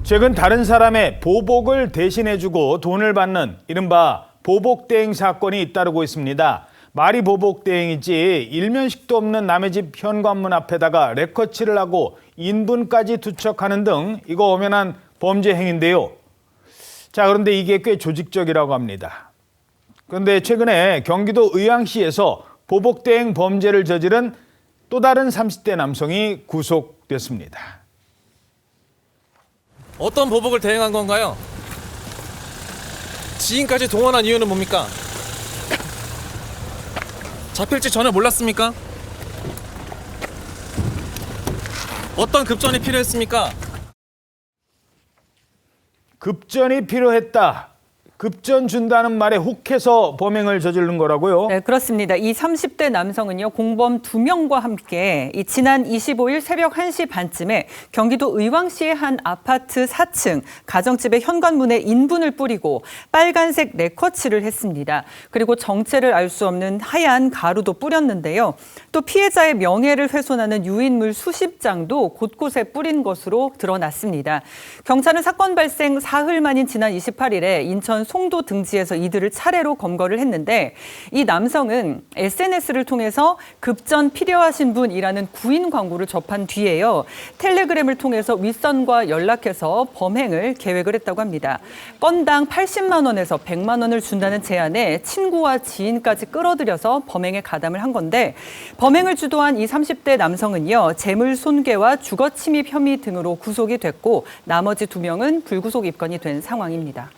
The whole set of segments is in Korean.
최근 다른 사람의 보복을 대신해주고 돈을 받는 이른바 보복대행 사건이 잇따르고 있습니다. 말이 보복대행이지 일면식도 없는 남의 집 현관문 앞에다가 레커치를 하고 인분까지 투척하는 등 이거 엄연한 범죄 행위인데요. 자, 그런데 이게 꽤 조직적이라고 합니다. 그런데 최근에 경기도 의왕시에서 보복대행 범죄를 저지른 또 다른 30대 남성이 구속됐습니다. 어떤 보복을 대행한 건가요? 지인까지 동원한 이유는 뭡니까? 잡힐지 전혀 몰랐습니까? 어떤 급전이 필요했습니까? 급전이 필요했다. 급전 준다는 말에 혹해서 범행을 저지른 거라고요? 네, 그렇습니다. 이 30대 남성은요, 공범 2명과 함께 지난 25일 새벽 1시 반쯤에 경기도 의왕시의 한 아파트 4층 가정집의 현관문에 인분을 뿌리고 빨간색 레커치를 했습니다. 그리고 정체를 알 수 없는 하얀 가루도 뿌렸는데요. 또 피해자의 명예를 훼손하는 유인물 수십 장도 곳곳에 뿌린 것으로 드러났습니다. 경찰은 사건 발생 사흘 만인 지난 28일에 인천 송도 등지에서 이들을 차례로 검거를 했는데 이 남성은 SNS를 통해서 급전 필요하신 분이라는 구인 광고를 접한 뒤에요. 텔레그램을 통해서 윗선과 연락해서 범행을 계획을 했다고 합니다. 건당 80만 원에서 100만 원을 준다는 제안에 친구와 지인까지 끌어들여서 범행에 가담을 한 건데 범행을 주도한 이 30대 남성은요. 재물 손괴와 주거 침입 혐의 등으로 구속이 됐고 나머지 2명은 불구속 입건이 된 상황입니다.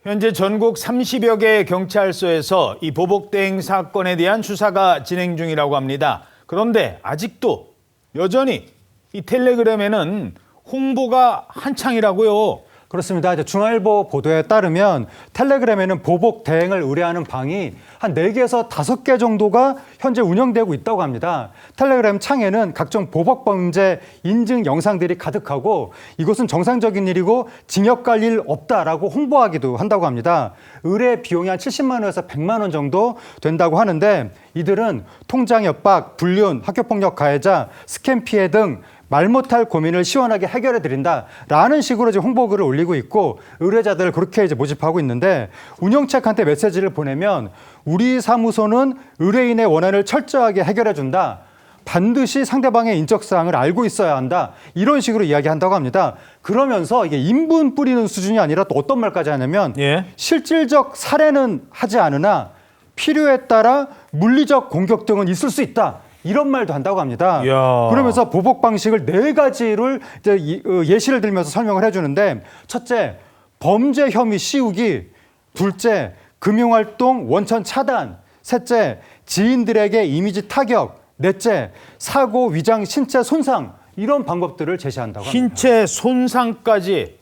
현재 전국 30여 개의 경찰서에서 이 보복대행 사건에 대한 수사가 진행 중이라고 합니다. 그런데 아직도 여전히 이 텔레그램에는 홍보가 한창이라고요. 그렇습니다. 이제 중앙일보 보도에 따르면 텔레그램에는 보복 대행을 의뢰하는 방이 한 4개에서 5개 정도가 현재 운영되고 있다고 합니다. 텔레그램 창에는 각종 보복 범죄 인증 영상들이 가득하고 이것은 정상적인 일이고 징역 갈 일 없다라고 홍보하기도 한다고 합니다. 의뢰 비용이 한 70만 원에서 100만 원 정도 된다고 하는데 이들은 통장 협박, 불륜, 학교폭력 가해자, 스캠 피해 등 말 못할 고민을 시원하게 해결해드린다라는 식으로 지금 홍보글을 올리고 있고 의뢰자들을 그렇게 이제 모집하고 있는데 운영책한테 메시지를 보내면 우리 사무소는 의뢰인의 원한을 철저하게 해결해준다. 반드시 상대방의 인적사항을 알고 있어야 한다. 이런 식으로 이야기한다고 합니다. 그러면서 이게 인분 뿌리는 수준이 아니라 또 어떤 말까지 하냐면 실질적 살해는 하지 않으나 필요에 따라 물리적 공격 등은 있을 수 있다. 이런 말도 한다고 합니다. 이야. 그러면서 보복 방식을 4가지를 이제 예시를 들면서 설명을 해주는데 첫째, 범죄 혐의 씌우기. 둘째, 금융활동 원천 차단. 셋째, 지인들에게 이미지 타격. 넷째, 사고, 위장, 신체 손상. 이런 방법들을 제시한다고 합니다. 신체 손상까지.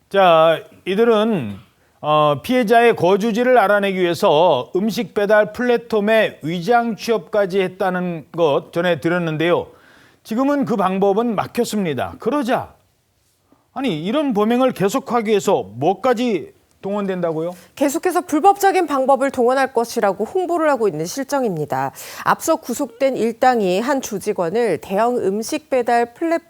자, 이들은 피해자의 거주지를 알아내기 위해서 음식 배달 플랫폼에 위장 취업까지 했다는 것 전해드렸는데요. 지금은 그 방법은 막혔습니다. 그러자 아니 이런 범행을 계속하기 위해서 뭐까지 동원된다고요? 계속해서 불법적인 방법을 동원할 것이라고 홍보를 하고 있는 실정입니다. 앞서 구속된 일당이 한 조직원을 대형 음식 배달 플랫폼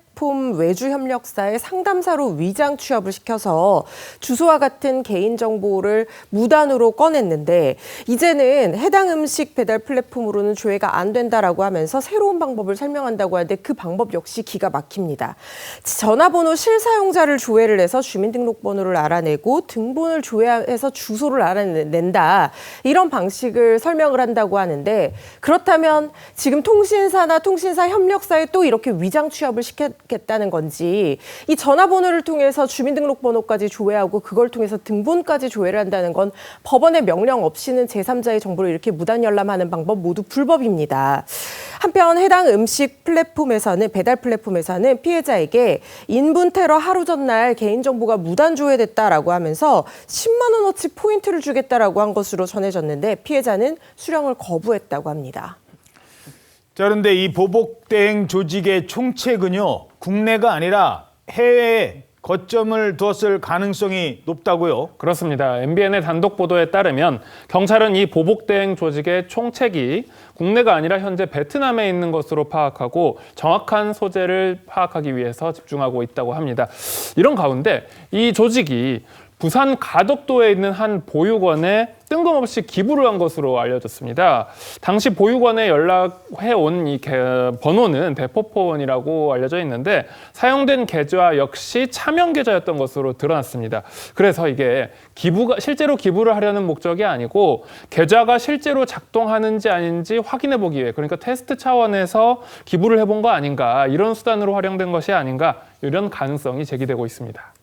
외주 협력사의 상담사로 위장 취업을 시켜서 주소와 같은 개인정보를 무단으로 꺼냈는데 이제는 해당 음식 배달 플랫폼으로는 조회가 안 된다라고 하면서 새로운 방법을 설명한다고 하는데 그 방법 역시 기가 막힙니다. 전화번호 실사용자를 조회를 해서 주민등록번호를 알아내고 등본을 조회해서 주소를 알아낸다. 이런 방식을 설명을 한다고 하는데 그렇다면 지금 통신사나 통신사 협력사에 또 이렇게 위장 취업을 겠다는 건지 이 전화번호를 통해서 주민등록번호까지 조회하고 그걸 통해서 등본까지 조회를 한다는 건 법원의 명령 없이는 제3자의 정보를 이렇게 무단 열람하는 방법 모두 불법입니다. 한편 해당 음식 플랫폼에서는 배달 플랫폼에서는 피해자에게 인분 테러 하루 전날 개인정보가 무단 조회됐다라고 하면서 10만 원어치 포인트를 주겠다라고 한 것으로 전해졌는데 피해자는 수령을 거부했다고 합니다. 자, 그런데 이 보복대행 조직의 총책은요, 국내가 아니라 해외에 거점을 두었을 가능성이 높다고요? 그렇습니다. MBN의 단독 보도에 따르면 경찰은 이 보복 대행 조직의 총책이 국내가 아니라 현재 베트남에 있는 것으로 파악하고 정확한 소재를 파악하기 위해서 집중하고 있다고 합니다. 이런 가운데 이 조직이 부산 가덕도에 있는 한 보육원에 뜬금없이 기부를 한 것으로 알려졌습니다. 당시 보육원에 연락해온 이 번호는 대포폰이라고 알려져 있는데 사용된 계좌 역시 차명 계좌였던 것으로 드러났습니다. 그래서 이게 실제로 기부를 하려는 목적이 아니고 계좌가 실제로 작동하는지 아닌지 확인해 보기 위해, 그러니까 테스트 차원에서 기부를 해본 거 아닌가, 이런 수단으로 활용된 것이 아닌가, 이런 가능성이 제기되고 있습니다.